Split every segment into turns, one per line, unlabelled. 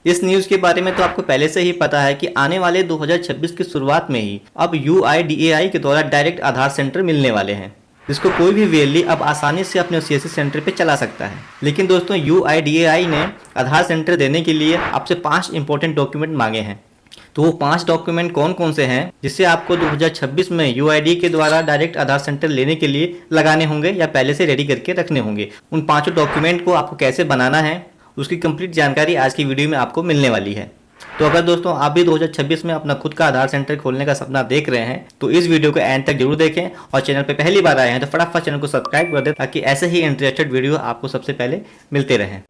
इस न्यूज़ के बारे में तो आपको पहले से ही पता है कि आने वाले 2026 की शुरुआत में ही अब UIDAI के द्वारा डायरेक्ट आधार सेंटर मिलने वाले हैं, जिसको कोई भी वीएलई अब आसानी से अपने सीएससी सेंटर पे चला सकता है। लेकिन दोस्तों, UIDAI ने आधार सेंटर देने के लिए आपसे 5 इंपॉर्टेंट डॉक्यूमेंट मांगे हैं। तो वो 5 डॉक्यूमेंट कौन कौन से हैं जिससे आपको 2026 में UID के द्वारा डायरेक्ट आधार सेंटर लेने के लिए लगाने होंगे या पहले से रेडी करके रखने होंगे, उन 5 डॉक्यूमेंट को आपको कैसे बनाना है, उसकी कंप्लीट जानकारी आज की वीडियो में आपको मिलने वाली है। तो अगर दोस्तों आप भी 2026 में अपना खुद का आधार सेंटर खोलने का सपना देख रहे हैं तो इस वीडियो को एंड तक जरूर देखें, और चैनल पे पहली बार आए हैं तो फटाफट चैनल को सब्सक्राइब कर दें ताकि ऐसे ही इंटरेस्टेड वीडियो आपको सबसे पहले मिलते रहें।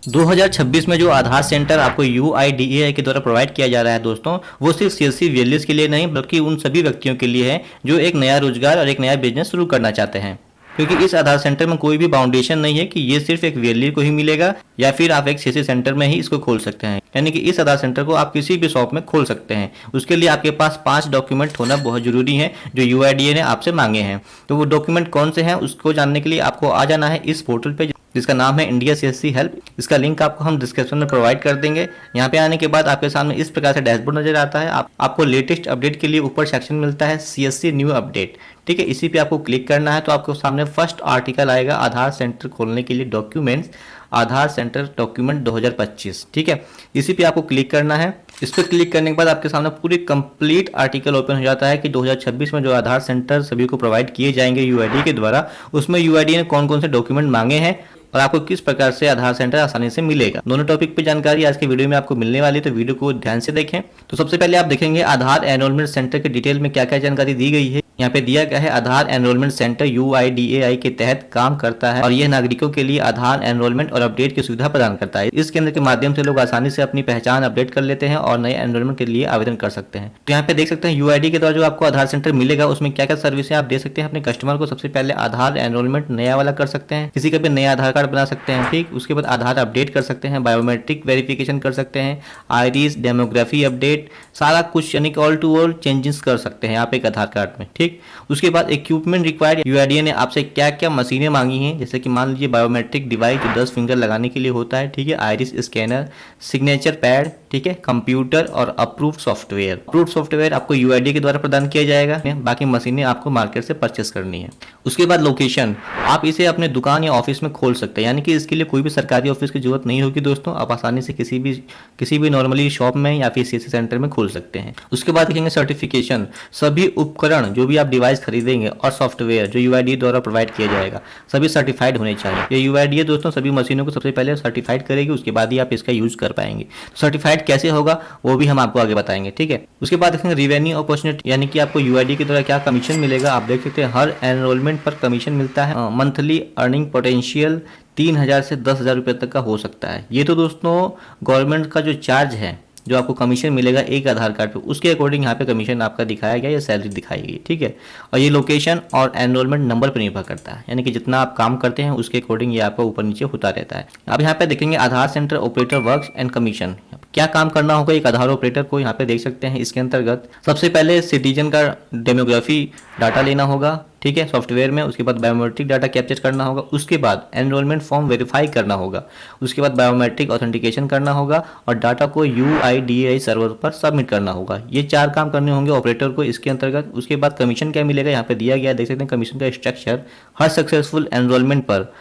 2026 में जो आधार सेंटर आपको UIDAI के द्वारा प्रोवाइड किया जा रहा है दोस्तों, वो सिर्फ सीएससी वीएलईज़ के लिए नहीं बल्कि उन सभी व्यक्तियों के लिए है जो एक नया रोजगार और एक नया बिजनेस शुरू करना चाहते हैं। क्योंकि इस आधार सेंटर में कोई भी बाउंडेशन नहीं है कि ये सिर्फ एक वीएलई को ही मिलेगा या फिर आप एक सीएससी सेंटर में ही इसको खोल सकते हैं। यानी कि इस आधार सेंटर को आप किसी भी शॉप में खोल सकते हैं। उसके लिए आपके पास 5 डॉक्यूमेंट होना बहुत जरूरी है जो UIDAI ने आपसे मांगे हैं। तो वो डॉक्यूमेंट कौन से हैं उसको जानने के लिए आपको आ जाना है इस पोर्टल पे जिसका नाम है इंडिया CSC हेल्प। इसका लिंक आपको हम डिस्क्रिप्शन में प्रोवाइड कर देंगे। यहाँ पे आने के बाद आपके सामने इस प्रकार से डैशबोर्ड नजर आता है। आपको लेटेस्ट अपडेट के लिए ऊपर सेक्शन मिलता है CSC न्यू अपडेट, ठीक है। इसी पे आपको क्लिक करना है तो आपको सामने फर्स्ट आर्टिकल आएगा आधार सेंटर खोलने के लिए डॉक्यूमेंट्स, आधार सेंटर डॉक्यूमेंट 2025, ठीक है। इसी पे आपको क्लिक करना है। इस पर क्लिक करने के बाद आपके सामने पूरी कंप्लीट आर्टिकल ओपन हो जाता है कि 2026 में जो आधार सेंटर सभी को प्रोवाइड किए जाएंगे UID के द्वारा, उसमें UID ने कौन कौन से डॉक्यूमेंट मांगे हैं और आपको किस प्रकार से आधार सेंटर आसानी से मिलेगा। दोनों टॉपिक पे जानकारी आज के वीडियो में आपको मिलने वाली है, तो वीडियो को ध्यान से देखें। तो सबसे पहले आप देखेंगे आधार एनरोलमेंट सेंटर के डिटेल में क्या क्या जानकारी दी गई है। यहाँ पे दिया गया है आधार एनरोलमेंट सेंटर UIDAI के तहत काम करता है और यह नागरिकों के लिए आधार एनरोलमेंट और अपडेट की सुविधा प्रदान करता है। इस केंद्र के माध्यम से लोग आसानी से अपनी पहचान अपडेट कर लेते हैं और नए एनरोलमेंट के लिए आवेदन कर सकते हैं। तो यहाँ पे देख सकते हैं UID के द्वारा जो आपको आधार सेंटर मिलेगा उसमें क्या क्या सर्विस आप दे सकते हैं अपने कस्टमर को। सबसे पहले आधार एनरोलमेंट नया वाला कर सकते हैं, किसी का भी नया आधार कार्ड बना सकते हैं, ठीक। उसके बाद आधार अपडेट कर सकते हैं, बायोमेट्रिक वेरिफिकेशन कर सकते हैं, आईरिस डेमोग्राफी अपडेट, सारा कुछ यानी कि ऑल टू ऑल चेंजेस कर सकते हैं आप एक आधार कार्ड में, ठीक। उसके बाद इक्विपमेंट रिक्वायर्ड, UIDAI ने आपसे क्या क्या मशीनें मांगी हैं, जैसे कि मान लीजिए बायोमेट्रिक डिवाइस जो 10 फिंगर लगाने के लिए होता है, ठीक है, आइरिस स्कैनर, सिग्नेचर पैड, ठीक है, कंप्यूटर और अप्रूव्ड सॉफ्टवेयर। अप्रूव्ड सॉफ्टवेयर आपको UIDAI के द्वारा प्रदान किया जाएगा, बाकी मशीनें आपको मार्केट से परचेस करनी है। उसके बाद लोकेशन, आप इसे अपने दुकान या ऑफिस में खोल सकते हैं, यानी कि इसके लिए कोई भी सरकारी ऑफिस की जरूरत नहीं होगी दोस्तों। आप आसानी से किसी भी नॉर्मली शॉप में या फिर CSC सेंटर में खोल सकते हैं। उसके बाद देखेंगे सर्टिफिकेशन, सभी उपकरण जो भी आप डिवाइस खरीदेंगे और सॉफ्टवेयर जो UIDAI द्वारा प्रोवाइड किया जाएगा सभी सर्टिफाइड होने चाहिए। ये UIDAI दोस्तों सभी मशीनों को सबसे पहले सर्टिफाइड करेगी, उसके बाद ही आप इसका यूज कर पाएंगे। सर्टिफाइड कैसे होगा वो भी हम आपको आगे बताएंगे, ठीक है। उसके बाद देखेंगे रिवेन्यू अपॉर्चुनिटी, यानी कि आपको UIDAI के द्वारा क्या कमीशन मिलेगा। आप देख सकते हैं हर एनरोलमेंट पर कमीशन मिलता है। मंथली अर्निंग पोटेंशियल 3000 से 10,000 रुपये तक का हो सकता है। ये तो दोस्तों गवर्नमेंट का जो चार्ज है, जो आपको कमीशन मिलेगा एक आधार कार्ड पे, उसके अकॉर्डिंग यहाँ पे कमीशन आपका दिखाया गया या सैलरी दिखाई गई, ठीक है। और ये लोकेशन और एनरोलमेंट नंबर पर निर्भर करता है, यानी कि जितना आप काम करते हैं उसके अकॉर्डिंग ये आपका ऊपर नीचे होता रहता है। अब यहाँ पे देखेंगे Aadhaar centre operator works and commission, क्या काम करना होगा एक आधार ऑपरेटर को, यहाँ पे देख सकते हैं। इसके अंतर्गत सबसे पहले सिटीजन का डेमोग्राफी डाटा लेना होगा, ठीक है, सॉफ्टवेयर में। उसके बाद बायोमेट्रिक डाटा कैप्चर करना होगा। उसके बाद एनरोलमेंट फॉर्म वेरीफाई करना होगा। उसके बाद बायोमेट्रिक ऑथेंटिकेशन करना होगा और डाटा को UIDAI सर्वर पर सबमिट करना होगा। ये 4 काम करने होंगे ऑपरेटर को इसके अंतर्गत। उसके बाद कमीशन क्या मिलेगा यहाँ पे दिया गया, देख सकते हैं कमीशन का स्ट्रक्चर। हर सक्सेसफुल एनरोलमेंट पर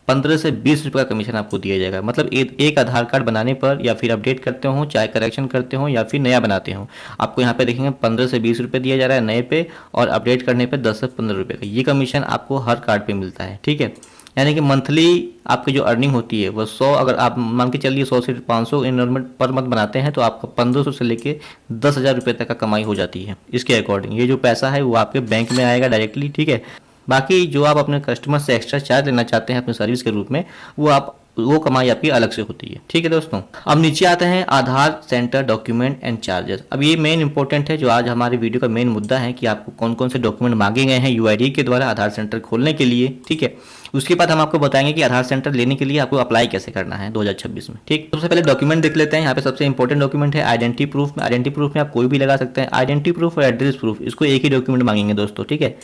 15 से 20 रुपये का कमीशन आपको दिया जाएगा। मतलब एक आधार कार्ड बनाने पर या फिर अपडेट करते हो, चाहे करेक्शन करते हो या फिर नया बनाते हो, आपको यहाँ पे देखेंगे 15 से 20 रुपये दिया जा रहा है नए पे, और अपडेट करने पे 10 से 15 रुपये का ये कमीशन आपको हर कार्ड पे मिलता है, ठीक है। यानी कि मंथली आपकी जो अर्निंग होती है वो 100, अगर आप मान के चलिए 100 से 500 एनरोलमेंट पर मंथ बनाते हैं तो आपको 1500 से लेके 10,000 रुपये तक का कमाई हो जाती है। इसके अकॉर्डिंग ये जो पैसा है वो आपके बैंक में आएगा डायरेक्टली, ठीक है। बाकी जो आप अपने कस्टमर से एक्स्ट्रा चार्ज लेना चाहते हैं अपनी सर्विस के रूप में, वो कमाई आपकी अलग से होती है, ठीक है दोस्तों। अब नीचे आते हैं आधार सेंटर डॉक्यूमेंट एंड चार्जेस। अब ये मेन इंपॉर्टेंट है, जो आज हमारे वीडियो का मेन मुद्दा है कि आपको कौन कौन से डॉक्यूमेंट मांगे गए हैं UIDAI के द्वारा आधार सेंटर खोलने के लिए, ठीक है। उसके बाद हम आपको बताएंगे कि आधार सेंटर लेने के लिए आपको अप्लाई कैसे करना है 2026 में, ठीक। सबसे पहले डॉक्यूमेंट देख लेते हैं। यहाँ पे सबसे इंपॉर्टेंट डॉक्यूमेंट है आइडेंटिटी प्रूफ। आइडेंटिटी प्रूफ में आप कोई भी लगा सकते हैं। आइडेंटिटी प्रूफ और एड्रेस प्रूफ, इसको एक ही डॉक्यूमेंट मांगेंगे दोस्तों, ठीक है।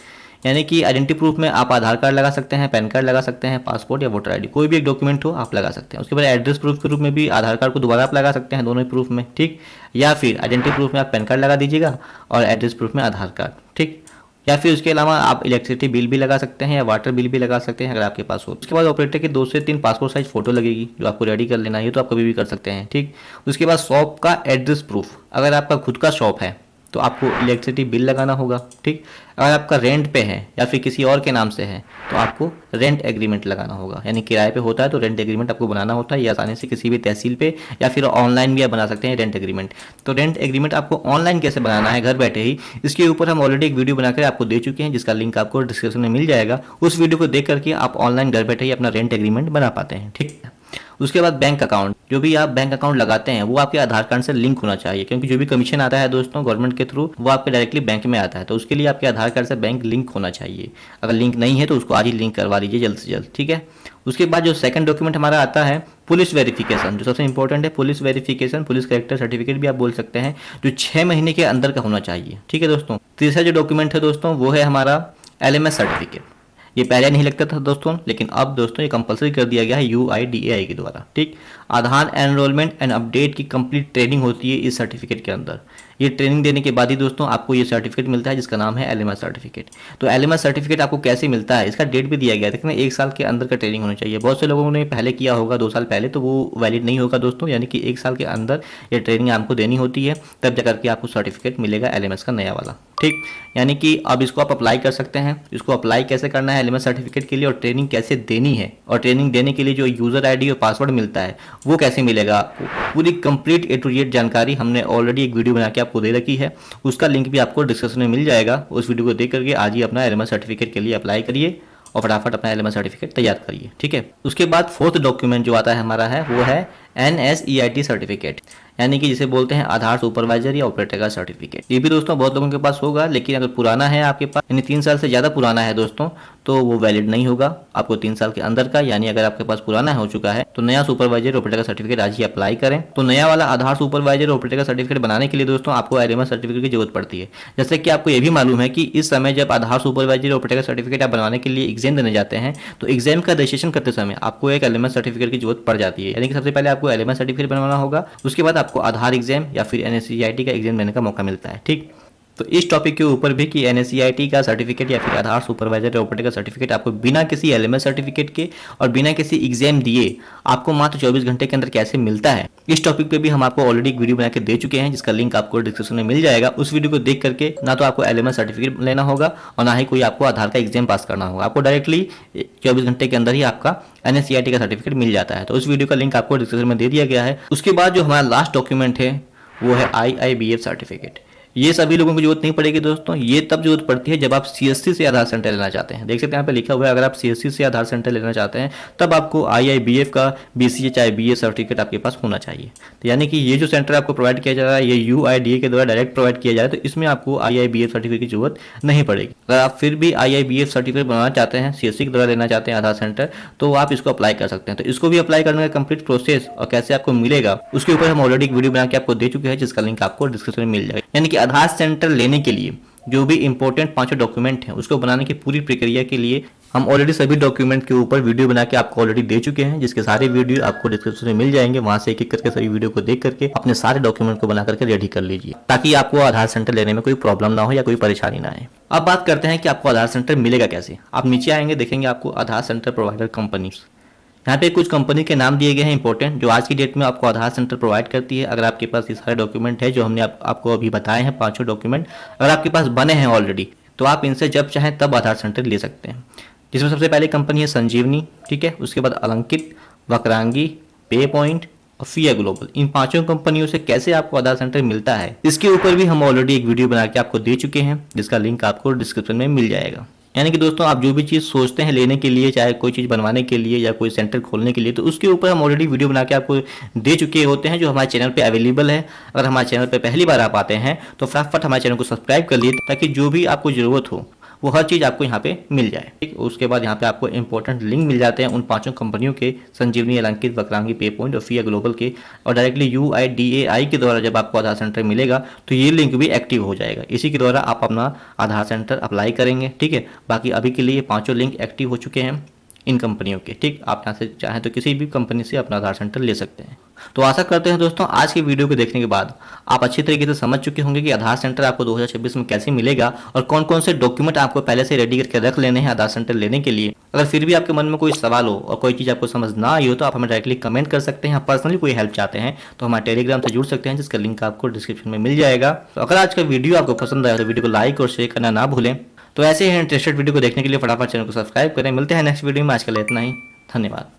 यानी कि आइडेंटिटी प्रूफ में आप आधार कार्ड लगा सकते हैं, पैन कार्ड लगा सकते हैं, पासपोर्ट या वोटर आईडी, कोई भी एक डॉक्यूमेंट हो आप लगा सकते हैं। उसके बाद एड्रेस प्रूफ के रूप में भी आधार कार्ड को दोबारा आप लगा सकते हैं, दोनों ही प्रूफ में, ठीक। या फिर आइडेंटिटी प्रूफ में आप पैन कार्ड लगा दीजिएगा और एड्रेस प्रूफ में आधार कार्ड, ठीक। या फिर उसके अलावा आप इलेक्ट्रिसिटी बिल भी लगा सकते हैं या वाटर बिल भी लगा सकते हैं अगर आपके पास हो। उसके बाद ऑपरेटर की 2 से 3 पासपोर्ट साइज फोटो लगेगी जो आपको रेडी कर लेना है, तो आप कभी भी कर सकते हैं, ठीक। उसके बाद शॉप का एड्रेस प्रूफ, अगर आपका खुद का शॉप है तो आपको इलेक्ट्रिसिटी बिल लगाना होगा, ठीक। अगर आपका रेंट पे है या फिर किसी और के नाम से है तो आपको रेंट एग्रीमेंट लगाना होगा, यानी किराए पे होता है तो रेंट एग्रीमेंट आपको बनाना होता है। ये आसानी से किसी भी तहसील पे या फिर ऑनलाइन भी आप बना सकते हैं रेंट एग्रीमेंट। तो रेंट एग्रीमेंट आपको ऑनलाइन कैसे बनाना है घर बैठे ही, इसके ऊपर हम ऑलरेडी एक वीडियो बनाकर आपको दे चुके हैं, जिसका लिंक आपको डिस्क्रिप्शन में मिल जाएगा। उस वीडियो को देख करके आप ऑनलाइन घर बैठे ही अपना रेंट एग्रीमेंट बना पाते हैं, ठीक है। उसके बाद बैंक अकाउंट, जो भी आप बैंक अकाउंट लगाते हैं वो आपके आधार कार्ड से लिंक होना चाहिए, क्योंकि जो भी कमीशन आता है दोस्तों गवर्नमेंट के थ्रू वो आपके डायरेक्टली बैंक में आता है, तो उसके लिए आपके आधार कार्ड से बैंक लिंक होना चाहिए। अगर लिंक नहीं है तो उसको आज ही लिंक करवा लीजिए जल्द से जल्द, ठीक है। उसके बाद जो सेकंड डॉक्यूमेंट हमारा आता है पुलिस वेरिफिकेशन, जो सबसे इंपॉर्टेंट है police verification, police character certificate भी आप बोल सकते हैं, जो 6 महीने के अंदर का होना चाहिए, ठीक है दोस्तों। तीसरा जो डॉक्यूमेंट है दोस्तों वो है हमारा LMS सर्टिफिकेट। ये पहले नहीं लगता था दोस्तों, लेकिन अब दोस्तों ये कंपलसरी कर दिया गया है UIDAI के द्वारा, ठीक। आधार एनरोलमेंट एंड अपडेट की कंप्लीट ट्रेनिंग होती है इस सर्टिफिकेट के अंदर। ये ट्रेनिंग देने के बाद ही दोस्तों आपको ये सर्टिफिकेट मिलता है, जिसका नाम है LMS सर्टिफिकेट। तो LMS सर्टिफिकेट आपको कैसे मिलता है, इसका डेट भी दिया गया है, देखना 1 साल के अंदर का ट्रेनिंग होनी चाहिए। बहुत से लोगों ने पहले किया होगा 2 साल पहले, तो वो वैलिड नहीं होगा दोस्तों, यानी कि 1 साल के अंदर ये ट्रेनिंग आपको देनी होती है, तब जाकर के आपको सर्टिफिकेट मिलेगा LMS का नया वाला, ठीक। यानी कि अब इसको आप अप्लाई कर सकते हैं। इसको अप्लाई कैसे करना है LMS सर्टिफिकेट के लिए, और ट्रेनिंग कैसे देनी है, और ट्रेनिंग देने के लिए जो यूजर ID और पासवर्ड मिलता है वो कैसे मिलेगा, पूरी कंप्लीट A to Z जानकारी हमने ऑलरेडी एक वीडियो बना के आपको दे रखी है, उसका लिंक भी आपको डिस्क्रिप्शन में मिल जाएगा। उस वीडियो को देख करके आज ही अपना LMS सर्टिफिकेट के लिए अप्लाई करिए और फटाफट अपना LMS सर्टिफिकेट तैयार करिए, ठीक है। उसके बाद फोर्थ डॉक्यूमेंट जो आता है हमारा है वो है NSEIT सर्टिफिकेट, यानी कि जिसे बोलते हैं आधार सुपरवाइजर या ऑपरेटर का सर्टिफिकेट। ये भी दोस्तों बहुत लोगों के पास होगा, लेकिन अगर पुराना है आपके पास, यानी 3 साल से ज़्यादा पुराना है दोस्तों, तो वो वैलिड नहीं होगा। आपको 3 साल के अंदर का, यानी अगर आपके पास पुराना हो चुका है तो नया सुपरवाइजर ऑपरेटर का सर्टिफिकेट आज ही अप्लाई करें। तो नया वाला आधार सुपरवाइजर ऑपरेटर का सर्टिफिकेट बनाने के लिए दोस्तों आपको LMS सर्टिफिकेट की जरूरत पड़ती है। जैसे कि आपको ये भी मालूम है कि इस समय जब आधार सुपरवाइजर ऑपरेटर का सर्टिफिकेट आप बनवाने के लिए एग्जाम देने जाते हैं, तो एग्जाम का रजिस्ट्रेशन करते समय आपको एक LMS सर्टिफिकेट की जरूरत पड़ जाती है। यानी कि सबसे पहले आपको LMS सर्टिफिकेट बनवाना होगा, उसके बाद आपको आधार एग्जाम या फिर NSEIT का एग्जाम देने का मौका मिलता है, ठीक। तो इस टॉपिक के ऊपर भी कि NSEIT का सर्टिफिकेट या फिर आधार सुपरवाइजर ऑपरेटर का सर्टिफिकेट आपको बिना किसी LMS सर्टिफिकेट के और बिना किसी एग्जाम दिए आपको मात्र 24 घंटे के अंदर कैसे मिलता है, इस टॉपिक पे भी हम आपको ऑलरेडी एक वीडियो बना के दे चुके हैं, जिसका लिंक आपको डिस्क्रिप्शन में मिल जाएगा। उस वीडियो को देख करके ना तो आपको LMS सर्टिफिकेट लेना होगा और ना ही कोई आपको आधार का एग्जाम पास करना होगा, आपको डायरेक्टली 24 घंटे के अंदर ही आपका NSEIT का सर्टिफिकेट मिल जाता है। तो उस वीडियो का लिंक आपको डिस्क्रिप्शन में दे दिया गया है। उसके बाद जो हमारा लास्ट डॉक्यूमेंट है वो है IIBF सर्टिफिकेट। ये सभी लोगों को जरूरत नहीं पड़ेगी दोस्तों, ये तब जरूरत पड़ती है जब आप CSC से आधार सेंटर लेना चाहते हैं। देख सकते हैं यहाँ पे लिखा हुआ है, अगर आप CSC से आधार सेंटर लेना चाहते हैं तब आपको IIBF का BCA चाहे BA सर्टिफिकेट आपके पास होना चाहिए। तो यानी कि ये जो सेंटर आपको प्रोवाइड किया जा रहा है ये UIDAI के द्वारा डायरेक्ट प्रोवाइड किया जा रहा है, तो इसमें आपको IIBF सर्टिफिकेट की जरूरत नहीं पड़ेगी। अगर आप फिर भी IIBF सर्टिफिकेट बनाना चाहते हैं, CSC के द्वारा लेना चाहते हैं आधार सेंटर, तो आप इसको अप्लाई कर सकते हैं। तो इसको भी अप्लाई करने का कंप्लीट प्रोसेस और कैसे आपको मिलेगा उसके ऊपर हम ऑलरेडी एक वीडियो बना के आपको दे चुके हैं, जिसका लिंक आपको डिस्क्रिप्शन में मिल जाएगा। यानी कि आधार सेंटर लेने के लिए जो भी इंपॉर्टेंट 5 डॉक्यूमेंट हैं उसको बनाने की पूरी प्रक्रिया के लिए हम ऑलरेडी सभी डॉक्यूमेंट के ऊपर वीडियो बना के आपको ऑलरेडी दे चुके हैं, जिसके सारे वीडियो आपको डिस्क्रिप्शन में मिल जाएंगे। वहां से एक-एक करके सभी वीडियो को देख करके अपने सारे डॉक्यूमेंट को बना करके रेडी कर लीजिए, ताकि आपको आधार सेंटर लेने में कोई प्रॉब्लम ना हो या कोई परेशानी ना आए। अब बात करते हैं कि आपको आधार सेंटर मिलेगा कैसे। आप नीचे आएंगे, देखेंगे आपको आधार सेंटर प्रोवाइडर कंपनीज, यहाँ पे कुछ कंपनी के नाम दिए गए हैं इंपॉर्टेंट, जो आज की डेट में आपको आधार सेंटर प्रोवाइड करती है। अगर आपके पास ये सारे डॉक्यूमेंट है जो हमने आपको अभी बताए हैं 5 डॉक्यूमेंट, अगर आपके पास बने हैं ऑलरेडी, तो आप इनसे जब चाहें तब आधार सेंटर ले सकते हैं। जिसमें सबसे पहले कंपनी है संजीवनी, ठीक है। उसके बाद अलंकित, वक्रांगी, पे पॉइंट और फिया ग्लोबल। इन 5 कंपनियों से कैसे आपको आधार सेंटर मिलता है इसके ऊपर भी हम ऑलरेडी एक वीडियो बना के आपको दे चुके हैं, जिसका लिंक आपको डिस्क्रिप्शन में मिल जाएगा। यानी कि दोस्तों आप जो भी चीज़ सोचते हैं लेने के लिए, चाहे कोई चीज़ बनवाने के लिए या कोई सेंटर खोलने के लिए, तो उसके ऊपर हम ऑलरेडी वीडियो बना के आपको दे चुके होते हैं, जो हमारे चैनल पे अवेलेबल है। अगर हमारे चैनल पे पहली बार आप आते हैं तो फटाफट हमारे चैनल को सब्सक्राइब कर लिए, ताकि जो भी आपको ज़रूरत हो वो हर चीज़ आपको यहाँ पे मिल जाए। ठीक, उसके बाद यहाँ पे आपको इंपॉर्टेंट लिंक मिल जाते हैं उन 5 कंपनियों के, संजीवनी, अलंकित, वक्रांगी, पे पॉइंट और फिया ग्लोबल के। और डायरेक्टली UIDAI के द्वारा जब आपको आधार सेंटर मिलेगा तो ये लिंक भी एक्टिव हो जाएगा। इसी के द्वारा आप अपना आधार सेंटर अप्लाई करेंगे। ठीक है, बाकी अभी के लिए ये 5 लिंक एक्टिव हो चुके हैं इन कंपनियों के। ठीक, आप यहाँ से चाहें तो किसी भी कंपनी से अपना आधार सेंटर ले सकते हैं। तो आशा करते हैं दोस्तों आज की वीडियो को देखने के बाद आप अच्छी तरीके से समझ चुके होंगे कि आधार सेंटर आपको 2026 में कैसे मिलेगा और कौन कौन से डॉक्यूमेंट आपको पहले से रेडी करके रख लेने हैं आधार सेंटर लेने के लिए। अगर फिर भी आपके मन में कोई सवाल हो और कोई चीज़ आपको समझ ना आई हो तो आप हमें डायरेक्टली कमेंट कर सकते हैं। पर्सनली कोई हेल्प चाहते हैं तो हमारे टेलीग्राम से जुड़ सकते हैं, जिसका लिंक आपको डिस्क्रिप्शन में मिल जाएगा। तो अगर आज का वीडियो आपको पसंद आया तो वीडियो को लाइक और शेयर करना ना भूलें। तो ऐसे ही इंटरेस्टेड वीडियो को देखने के लिए फटाफट चैनल को सब्सक्राइब करें। मिलते हैं नेक्स्ट वीडियो में, आज के लिए इतना ही। धन्यवाद।